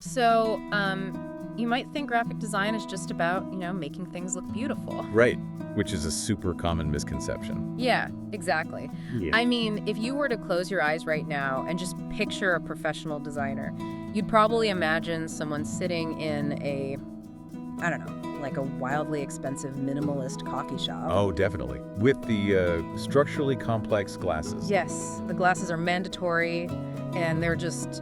So, you might think graphic design is just about, making things look beautiful. Right, which is a super common misconception. Yeah, exactly. Yeah. I mean, if you were to close your eyes right now and just picture a professional designer, you'd probably imagine someone sitting in a, I don't know, like a wildly expensive minimalist coffee shop. Oh, definitely. With the structurally complex glasses. Yes, the glasses are mandatory, and they're just,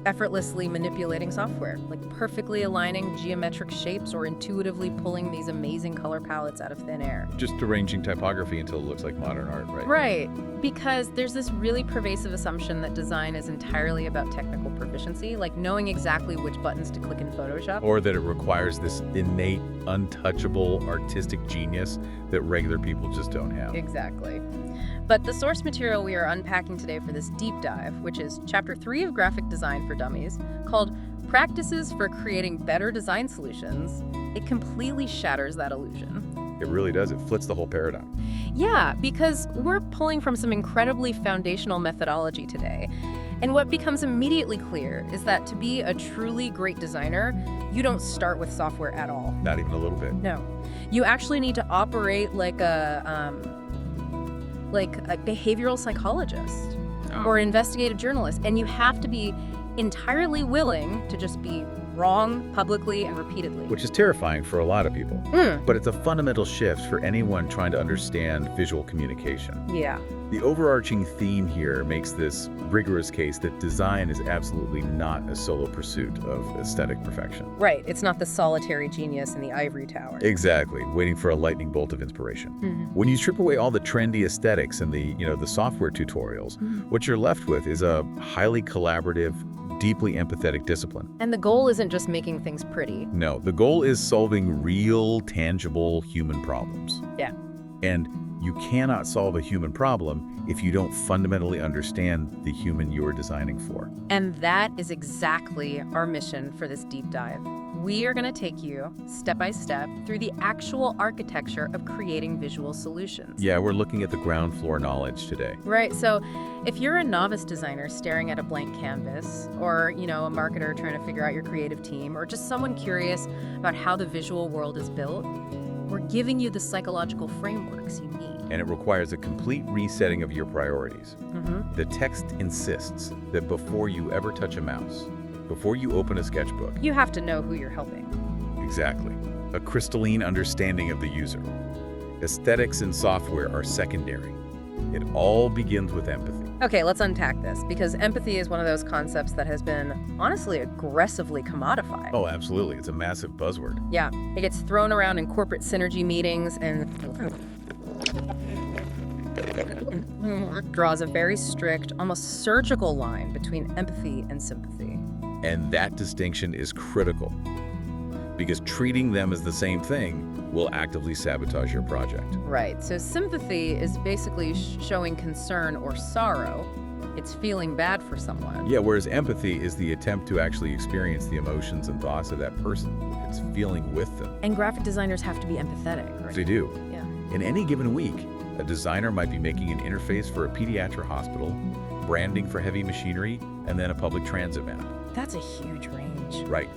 effortlessly manipulating software, like perfectly aligning geometric shapes or intuitively pulling these amazing color palettes out of thin air. Just arranging typography until it looks like modern art, right? Right, because there's this really pervasive assumption that design is entirely about technical proficiency, like knowing exactly which buttons to click in Photoshop. Or that it requires this innate, untouchable artistic genius that regular people just don't have. Exactly. But the source material we are unpacking today for this deep dive, which is Chapter 3 of Graphic Design for Dummies, called Practices for Creating Better Design Solutions, it completely shatters that illusion. It really does. It flips the whole paradigm. Yeah, because we're pulling from some incredibly foundational methodology today. And what becomes immediately clear is that to be a truly great designer, you don't start with software at all. Not even a little bit. No. You actually need to operate like a behavioral psychologist or investigative journalist, and you have to be entirely willing to just be wrong publicly and repeatedly. Which is terrifying for a lot of people. But it's a fundamental shift for anyone trying to understand visual communication. Yeah. The overarching theme here makes this rigorous case that design is absolutely not a solo pursuit of aesthetic perfection. Right. It's not the solitary genius in the ivory tower. Exactly, waiting for a lightning bolt of inspiration. When you strip away all the trendy aesthetics and the software tutorials, what you're left with is a highly collaborative, deeply empathetic discipline. And the goal isn't just making things pretty. No, the goal is solving real, tangible human problems. Yeah. And you cannot solve a human problem if you don't fundamentally understand the human you are designing for. And that is exactly our mission for this deep dive. We are going to take you step by step through the actual architecture of creating visual solutions. Yeah, we're looking at the ground floor knowledge today. Right, so if you're a novice designer staring at a blank canvas, or, a marketer trying to figure out your creative team, or just someone curious about how the visual world is built, we're giving you the psychological frameworks you need. And it requires a complete resetting of your priorities. The text insists that before you ever touch a mouse, before you open a sketchbook, You have to know who you're helping. exactly, a crystalline understanding of the user. Aesthetics and software are secondary. It all begins with empathy. Okay, let's unpack this, because empathy is one of those concepts that has been, honestly, aggressively commodified. Oh, absolutely. It's a massive buzzword. Yeah, it gets thrown around in corporate synergy meetings and draws a very strict, almost surgical line between empathy and sympathy. And that distinction is critical, because treating them as the same thing will actively sabotage your project. Right, so sympathy is basically showing concern or sorrow. It's feeling bad for someone. Yeah, whereas empathy is the attempt to actually experience the emotions and thoughts of that person. It's feeling with them. And graphic designers have to be empathetic, right? They do. Yeah. In any given week, a designer might be making an interface for a pediatric hospital, branding for heavy machinery, and then a public transit map. That's a huge range. Right.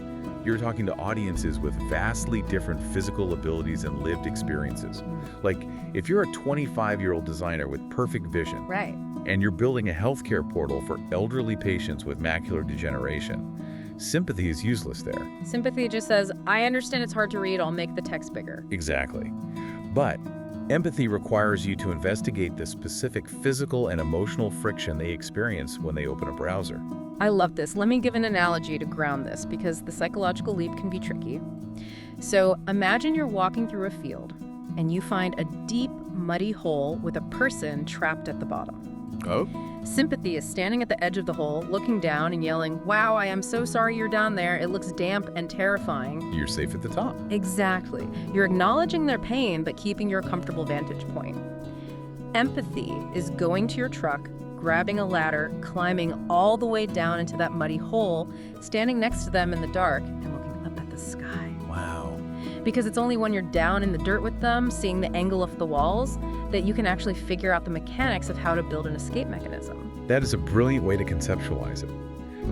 You're talking to audiences with vastly different physical abilities and lived experiences. Like, if you're a 25-year-old designer with perfect vision, Right. and you're building a healthcare portal for elderly patients with macular degeneration, sympathy is useless there. Sympathy just says, I understand it's hard to read, I'll make the text bigger. Exactly. But empathy requires you to investigate the specific physical and emotional friction they experience when they open a browser. I love this. Let me give an analogy to ground this, because the psychological leap can be tricky. So imagine you're walking through a field and you find a deep, muddy hole with a person trapped at the bottom. Oh? Sympathy is standing at the edge of the hole, looking down and yelling, wow, I am so sorry you're down there. It looks damp and terrifying. You're safe at the top. Exactly. You're acknowledging their pain, but keeping your comfortable vantage point. Empathy is going to your truck, grabbing a ladder, climbing all the way down into that muddy hole, standing next to them in the dark, and looking up at the sky. Wow. Because it's only when you're down in the dirt with them, seeing the angle of the walls, that you can actually figure out the mechanics of how to build an escape mechanism. That is a brilliant way to conceptualize it.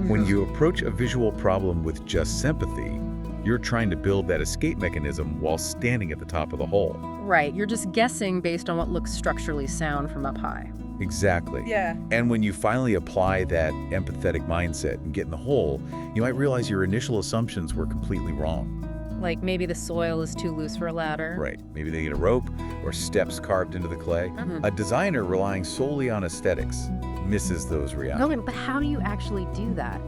When you approach a visual problem with just sympathy, you're trying to build that escape mechanism while standing at the top of the hole. Right, you're just guessing based on what looks structurally sound from up high. Exactly. Yeah. And when you finally apply that empathetic mindset and get in the hole, you might realize your initial assumptions were completely wrong. Like maybe the soil is too loose for a ladder. Right. Maybe they need a rope or steps carved into the clay. A designer relying solely on aesthetics misses those realities. No, but how do you actually do that?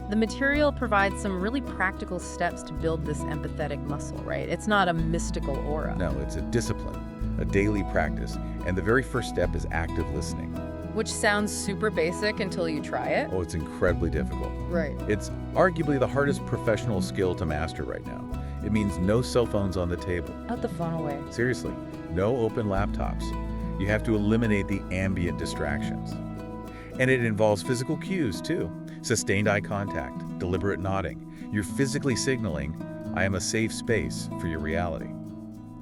The material provides some really practical steps to build this empathetic muscle, right? It's not a mystical aura. No, it's a discipline, a daily practice. And the very first step is active listening. Which sounds super basic until you try it. Oh, it's incredibly difficult. Right. It's arguably the hardest professional skill to master right now. It means no cell phones on the table. Out the phone away. Seriously, no open laptops. You have to eliminate the ambient distractions. And it involves physical cues, too. Sustained eye contact, deliberate nodding. You're physically signaling, I am a safe space for your reality.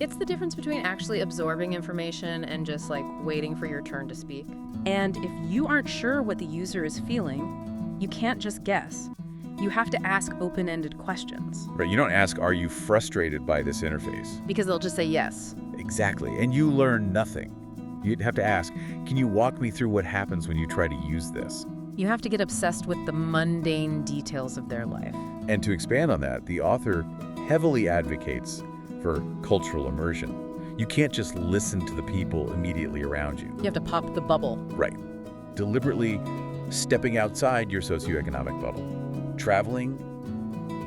It's the difference between actually absorbing information and just like waiting for your turn to speak. And if you aren't sure what the user is feeling, you can't just guess. You have to ask open-ended questions. Right, you don't ask, are you frustrated by this interface? Because they'll just say yes. Exactly, and you learn nothing. You'd have to ask, can you walk me through what happens when you try to use this? You have to get obsessed with the mundane details of their life. And to expand on that, the author heavily advocates for cultural immersion. You can't just listen to the people immediately around you. You have to pop the bubble. Right. Deliberately stepping outside your socioeconomic bubble. Traveling,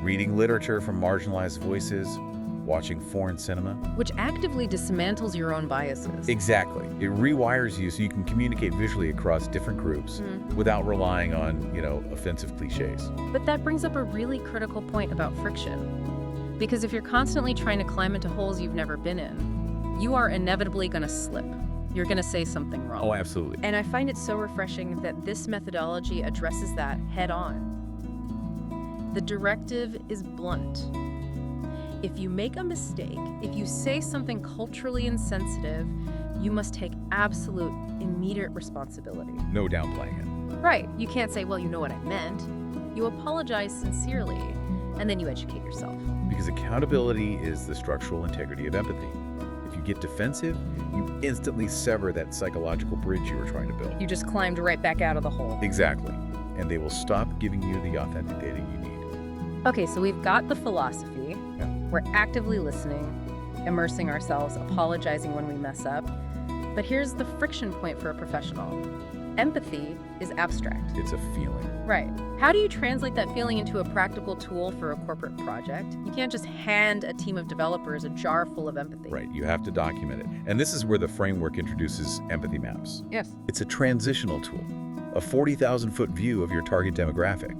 reading literature from marginalized voices, watching foreign cinema. Which actively dismantles your own biases. Exactly. It rewires you so you can communicate visually across different groups without relying on, offensive cliches. But that brings up a really critical point about friction. Because if you're constantly trying to climb into holes you've never been in, you are inevitably going to slip. You're going to say something wrong. Oh, absolutely. And I find it so refreshing that this methodology addresses that head on. The directive is blunt. If you make a mistake, if you say something culturally insensitive, you must take absolute, immediate responsibility. No downplaying it. Right. You can't say, well, you know what I meant. You apologize sincerely, and then you educate yourself. Because accountability is the structural integrity of empathy. If you get defensive, you instantly sever that psychological bridge you were trying to build. You just climbed right back out of the hole. Exactly. And they will stop giving you the authentic data you need. Okay, so we've got the philosophy. Yeah. We're actively listening, immersing ourselves, apologizing when we mess up. But here's the friction point for a professional. Empathy is abstract. It's a feeling. Right. How do you translate that feeling into a practical tool for a corporate project? You can't just hand a team of developers a jar full of empathy. Right, you have to document it. And this is where the framework introduces empathy maps. Yes. It's a transitional tool, a 40,000-foot view of your target demographic.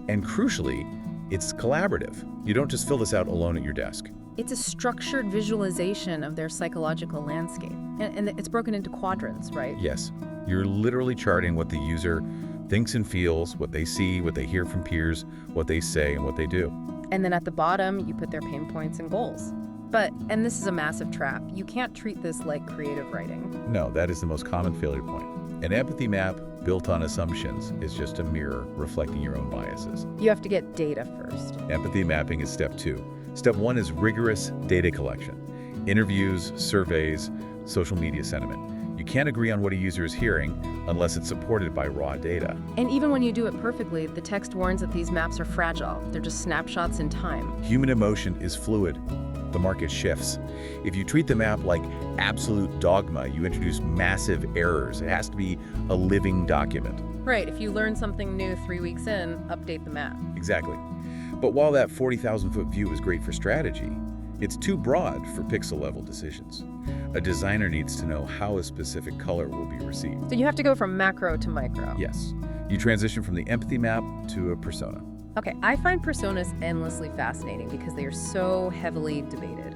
And crucially, it's collaborative. You don't just fill this out alone at your desk. It's a structured visualization of their psychological landscape. And it's broken into quadrants, right? Yes, you're literally charting what the user thinks and feels, what they see, what they hear from peers, what they say, and what they do. And then at the bottom, you put their pain points and goals. But, and this is a massive trap, you can't treat this like creative writing. No, that is the most common failure point. An empathy map built on assumptions is just a mirror reflecting your own biases. You have to get data first. Empathy mapping is step 2. Step 1 is rigorous data collection. Interviews, surveys, social media sentiment. You can't agree on what a user is hearing unless it's supported by raw data. And even when you do it perfectly, the text warns that these maps are fragile. They're just snapshots in time. Human emotion is fluid. The market shifts. If you treat the map like absolute dogma, you introduce massive errors. It has to be a living document. Right, if you learn something new 3 weeks in, update the map. Exactly. But while that 40,000-foot view is great for strategy, it's too broad for pixel-level decisions. A designer needs to know how a specific color will be received. So you have to go from macro to micro. Yes. You transition from the empathy map to a persona. Okay, I find personas endlessly fascinating because they are so heavily debated.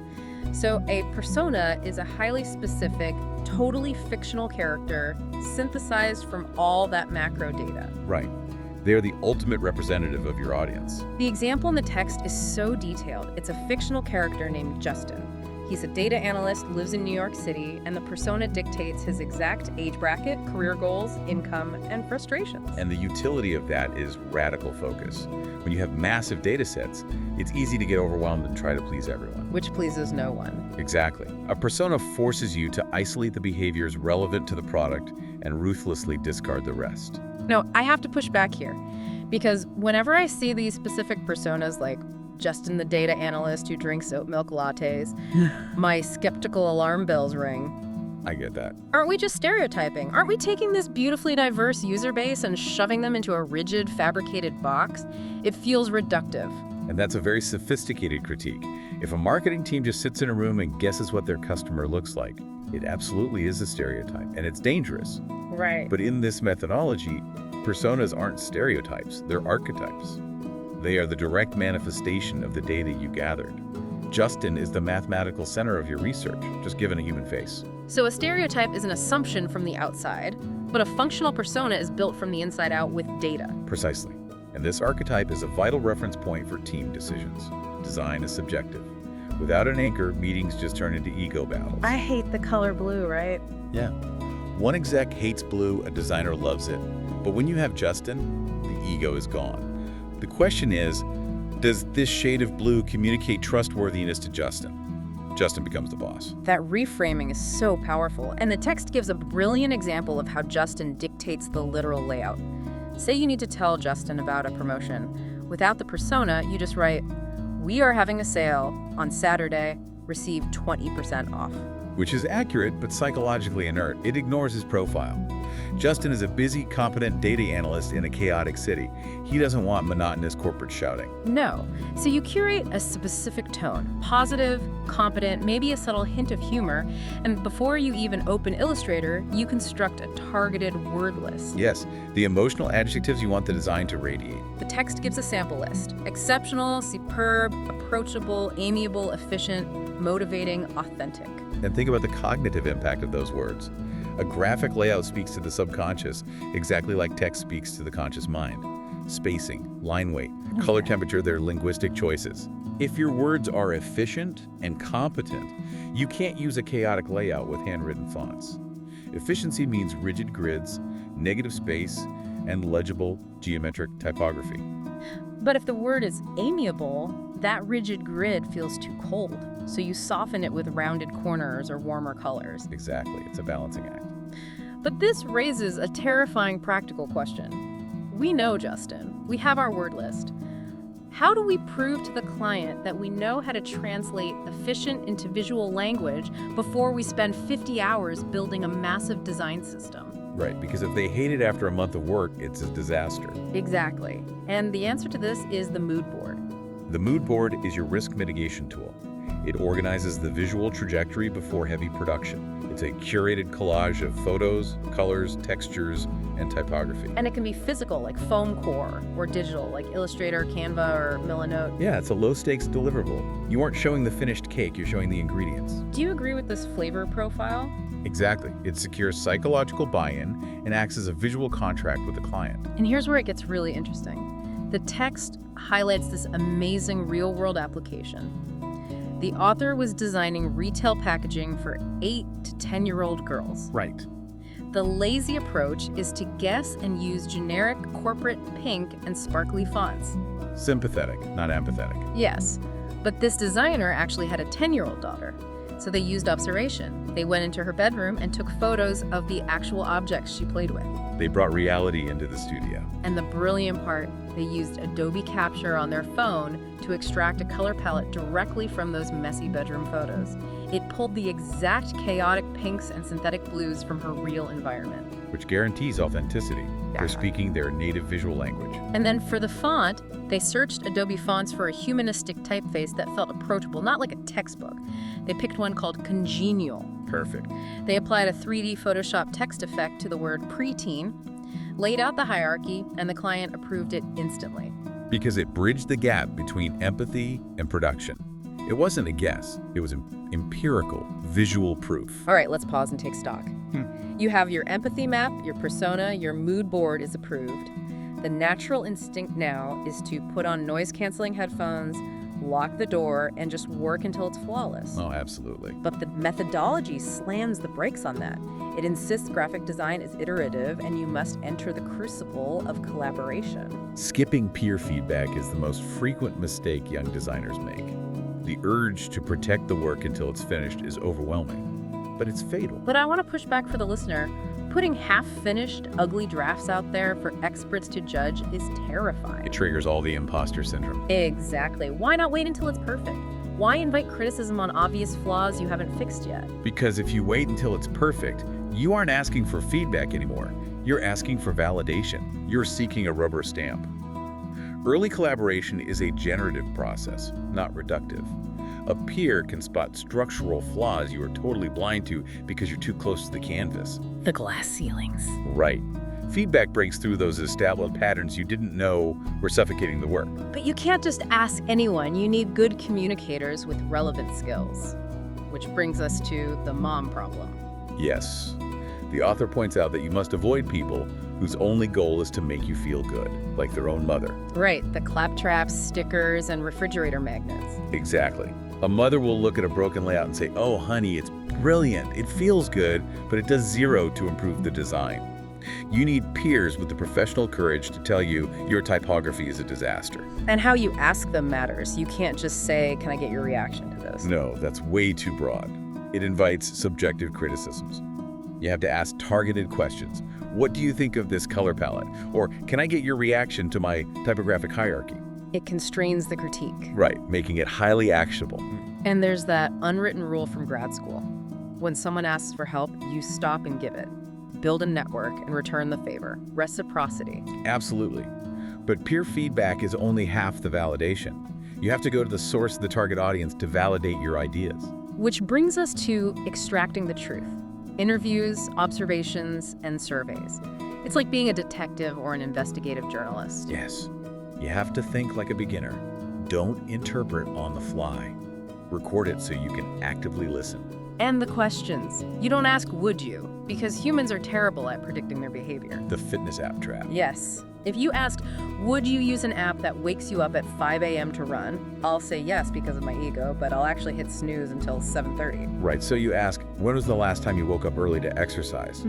So a persona is a highly specific, totally fictional character synthesized from all that macro data. Right. They are the ultimate representative of your audience. The example in the text is so detailed. It's a fictional character named Justin. He's a data analyst, lives in New York City, and the persona dictates his exact age bracket, career goals, income, and frustrations. And the utility of that is radical focus. When you have massive data sets, it's easy to get overwhelmed and try to please everyone. Which pleases no one. Exactly. A persona forces you to isolate the behaviors relevant to the product and ruthlessly discard the rest. No, I have to push back here, because whenever I see these specific personas like Justin the data analyst who drinks oat milk lattes, my skeptical alarm bells ring. I get that. Aren't we just stereotyping? Aren't we taking this beautifully diverse user base and shoving them into a rigid, fabricated box? It feels reductive. And that's a very sophisticated critique. If a marketing team just sits in a room and guesses what their customer looks like, it absolutely is a stereotype, and it's dangerous. Right. But in this methodology, personas aren't stereotypes, they're archetypes. They are the direct manifestation of the data you gathered. Justin is the mathematical center of your research, just given a human face. So a stereotype is an assumption from the outside, but a functional persona is built from the inside out with data. Precisely. And this archetype is a vital reference point for team decisions. Design is subjective. Without an anchor, meetings just turn into ego battles. I hate the color blue, right? Yeah. One exec hates blue, a designer loves it. But when you have Justin, the ego is gone. The question is, does this shade of blue communicate trustworthiness to Justin? Justin becomes the boss. That reframing is so powerful, and the text gives a brilliant example of how Justin dictates the literal layout. Say you need to tell Justin about a promotion. Without the persona, you just write, "We are having a sale on Saturday, receive 20% off." Which is accurate, but psychologically inert. It ignores his profile. Justin is a busy, competent data analyst in a chaotic city. He doesn't want monotonous corporate shouting. No. So you curate a specific tone, positive, competent, maybe a subtle hint of humor, and before you even open Illustrator, you construct a targeted word list. Yes, the emotional adjectives you want the design to radiate. The text gives a sample list. Exceptional, superb, approachable, amiable, efficient, motivating, authentic. And think about the cognitive impact of those words. A graphic layout speaks to the subconscious, exactly like text speaks to the conscious mind. Spacing, line weight, color temperature, they're linguistic choices. If your words are efficient and competent, you can't use a chaotic layout with handwritten fonts. Efficiency means rigid grids, negative space, and legible geometric typography. But if the word is amiable, that rigid grid feels too cold, so you soften it with rounded corners or warmer colors. Exactly, it's a balancing act. But this raises a terrifying practical question. We know Justin. We have our word list. How do we prove to the client that we know how to translate efficient into visual language before we spend 50 hours building a massive design system? Right, because if they hate it after a month of work, it's a disaster. Exactly. And the answer to this is the mood board. The mood board is your risk mitigation tool. It organizes the visual trajectory before heavy production. It's a curated collage of photos, colors, textures, and typography. And it can be physical, like foam core, or digital, like Illustrator, Canva, or Milanote. Yeah, it's a low-stakes deliverable. You aren't showing the finished cake, you're showing the ingredients. Do you agree with this flavor profile? Exactly. It secures psychological buy-in and acts as a visual contract with the client. And here's where it gets really interesting. The text highlights this amazing real-world application. The author was designing retail packaging for 8 to 10-year-old girls. Right. The lazy approach is to guess and use generic corporate pink and sparkly fonts. Sympathetic, not empathetic. Yes, but this designer actually had a 10-year-old daughter, so they used observation. They went into her bedroom and took photos of the actual objects she played with. They brought reality into the studio. And the brilliant part, they used Adobe Capture on their phone to extract a color palette directly from those messy bedroom photos. It pulled the exact chaotic pinks and synthetic blues from her real environment. Which guarantees authenticity. They're speaking their native visual language. And then for the font, they searched Adobe Fonts for a humanistic typeface that felt approachable, not like a textbook. They picked one called Congenial. Perfect. They applied a 3D Photoshop text effect to the word preteen, laid out the hierarchy, and the client approved it instantly. Because it bridged the gap between empathy and production. It wasn't a guess. It was empirical, visual proof. All right, let's pause and take stock. You have your empathy map, your persona, your mood board is approved. The natural instinct now is to put on noise-canceling headphones, lock the door, and just work until it's flawless. Oh, absolutely. But the methodology slams the brakes on that. It insists graphic design is iterative, and you must enter the crucible of collaboration. Skipping peer feedback is the most frequent mistake young designers make. The urge to protect the work until it's finished is overwhelming, but it's fatal. But I want to push back for the listener. Putting half-finished, ugly drafts out there for experts to judge is terrifying. It triggers all the imposter syndrome. Exactly. Why not wait until it's perfect? Why invite criticism on obvious flaws you haven't fixed yet? Because if you wait until it's perfect, you aren't asking for feedback anymore. You're asking for validation. You're seeking a rubber stamp. Early collaboration is a generative process, not reductive. A peer can spot structural flaws you are totally blind to because you're too close to the canvas. The glass ceilings. Right. Feedback breaks through those established patterns you didn't know were suffocating the work. But you can't just ask anyone. You need good communicators with relevant skills. Which brings us to the mom problem. Yes. The author points out that you must avoid people whose only goal is to make you feel good, like their own mother. Right, the claptraps, stickers, and refrigerator magnets. Exactly. A mother will look at a broken layout and say, "Oh, honey, it's brilliant. It feels good, but it does zero to improve the design." You need peers with the professional courage to tell you your typography is a disaster. And how you ask them matters. You can't just say, "Can I get your reaction to this?" No, that's way too broad. It invites subjective criticisms. You have to ask targeted questions. What do you think of this color palette? Or can I get your reaction to my typographic hierarchy? It constrains the critique. Right, making it highly actionable. And there's that unwritten rule from grad school. When someone asks for help, you stop and give it. Build a network and return the favor. Reciprocity. Absolutely. But peer feedback is only half the validation. You have to go to the source of the target audience to validate your ideas. Which brings us to extracting the truth. Interviews, observations, and surveys. It's like being a detective or an investigative journalist. Yes. You have to think like a beginner. Don't interpret on the fly. Record it so you can actively listen. And the questions. You don't ask, "Would you?" Because humans are terrible at predicting their behavior. The fitness app trap. Yes. If you ask, "Would you use an app that wakes you up at 5 a.m. to run?" I'll say yes because of my ego, but I'll actually hit snooze until 7:30. Right, so you ask, when was the last time you woke up early to exercise?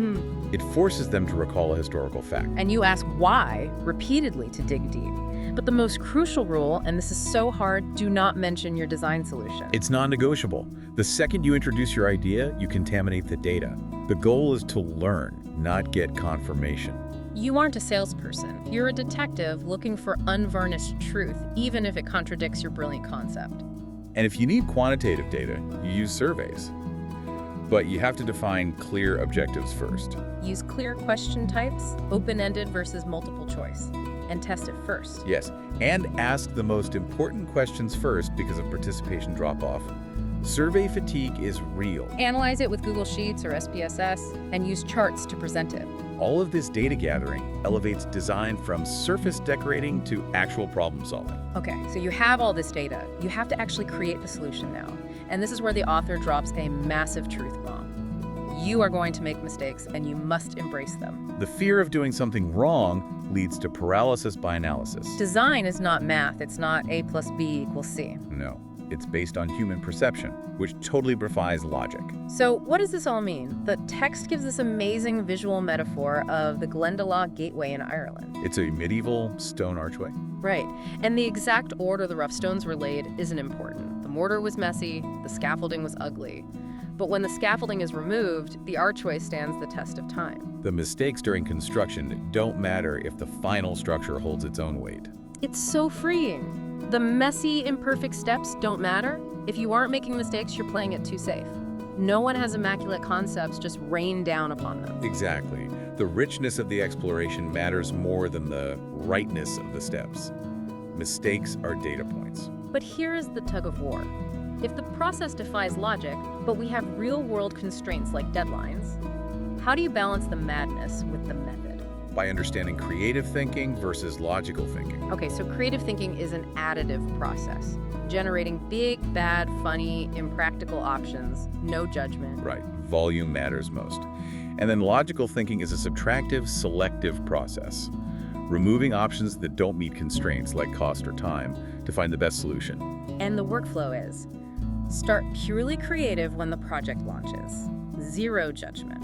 It forces them to recall a historical fact. And you ask why repeatedly to dig deep. But the most crucial rule, and this is so hard, do not mention your design solution. It's non-negotiable. The second you introduce your idea, you contaminate the data. The goal is to learn, not get confirmation. You aren't a salesperson. You're a detective looking for unvarnished truth, even if it contradicts your brilliant concept. And if you need quantitative data, you use surveys. But you have to define clear objectives first. Use clear question types, open-ended versus multiple choice, and test it first. Yes, and ask the most important questions first because of participation drop-off. Survey fatigue is real. Analyze it with Google Sheets or SPSS, and use charts to present it. All of this data gathering elevates design from surface decorating to actual problem solving. Okay, so you have all this data. You have to actually create the solution now. And this is where the author drops a massive truth bomb. You are going to make mistakes, and you must embrace them. The fear of doing something wrong leads to paralysis by analysis. Design is not math. It's not A plus B equals C. No, it's based on human perception, which totally defies logic. So what does this all mean? The text gives this amazing visual metaphor of the Glendalough Gateway in Ireland. It's a medieval stone archway. Right, and the exact order the rough stones were laid isn't important. The mortar was messy, the scaffolding was ugly. But when the scaffolding is removed, the archway stands the test of time. The mistakes during construction don't matter if the final structure holds its own weight. It's so freeing. The messy, imperfect steps don't matter. If you aren't making mistakes, you're playing it too safe. No one has immaculate concepts just rain down upon them. Exactly. The richness of the exploration matters more than the rightness of the steps. Mistakes are data points. But here is the tug of war. If the process defies logic, but we have real-world constraints like deadlines, how do you balance the madness with the method? By understanding creative thinking versus logical thinking. Okay, so creative thinking is an additive process, generating big, bad, funny, impractical options, no judgment. Right, volume matters most. And then logical thinking is a subtractive, selective process. removing options that don't meet constraints like cost or time to find the best solution. And the workflow is: start purely creative when the project launches. Zero judgment.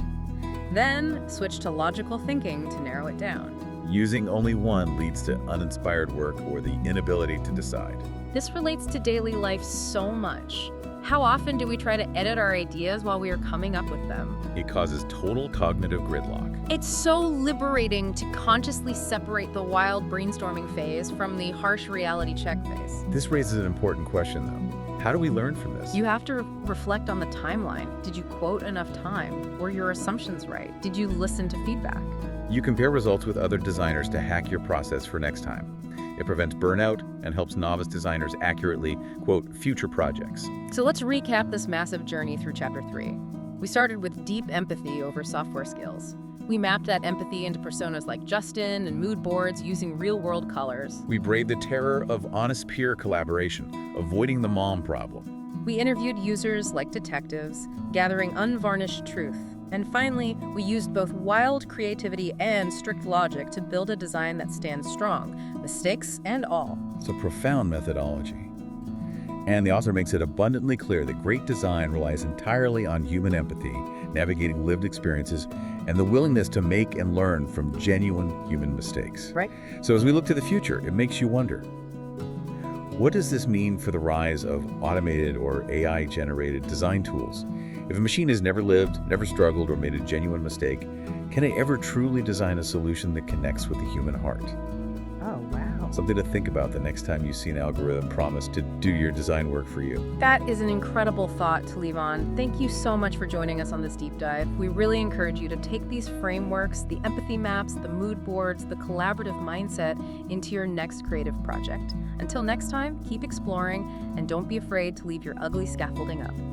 Then switch to logical thinking to narrow it down. Using only one leads to uninspired work or the inability to decide. This relates to daily life so much. How often do we try to edit our ideas while we are coming up with them? It causes total cognitive gridlock. It's so liberating to consciously separate the wild brainstorming phase from the harsh reality check phase. This raises an important question, though. How do we learn from this? You have to reflect on the timeline. Did you quote enough time? Were your assumptions right? Did you listen to feedback? You compare results with other designers to hack your process for next time. It prevents burnout and helps novice designers accurately quote future projects. So let's recap this massive journey through Chapter 3. We started with deep empathy over software skills. We mapped that empathy into personas like Justin and mood boards using real-world colors. We braved the terror of honest peer collaboration, avoiding the mom problem. We interviewed users like detectives, gathering unvarnished truth. And finally, we used both wild creativity and strict logic to build a design that stands strong, mistakes and all. It's a profound methodology. And the author makes it abundantly clear that great design relies entirely on human empathy, navigating lived experiences, and the willingness to make and learn from genuine human mistakes. Right. So as we look to the future, it makes you wonder, what does this mean for the rise of automated or AI-generated design tools? If a machine has never lived, never struggled, or made a genuine mistake, can it ever truly design a solution that connects with the human heart? Oh, wow. Something to think about the next time you see an algorithm promise to do your design work for you. That is an incredible thought to leave on. Thank you so much for joining us on this deep dive. We really encourage you to take these frameworks, the empathy maps, the mood boards, the collaborative mindset into your next creative project. Until next time, keep exploring and don't be afraid to leave your ugly scaffolding up.